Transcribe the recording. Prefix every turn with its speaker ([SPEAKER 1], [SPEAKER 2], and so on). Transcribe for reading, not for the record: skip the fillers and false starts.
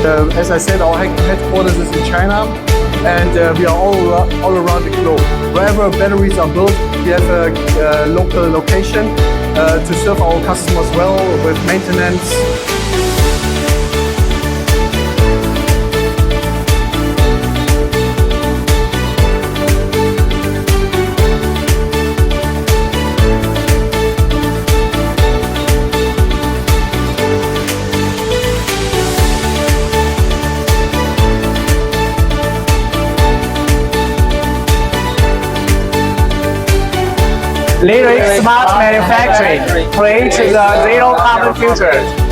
[SPEAKER 1] As I said, our headquarters is in China, and we are all around the globe. Wherever batteries are built, we have a local location to serve our customers well with maintenance.
[SPEAKER 2] Lyric Smart Manufacturing creates the zero carbon future.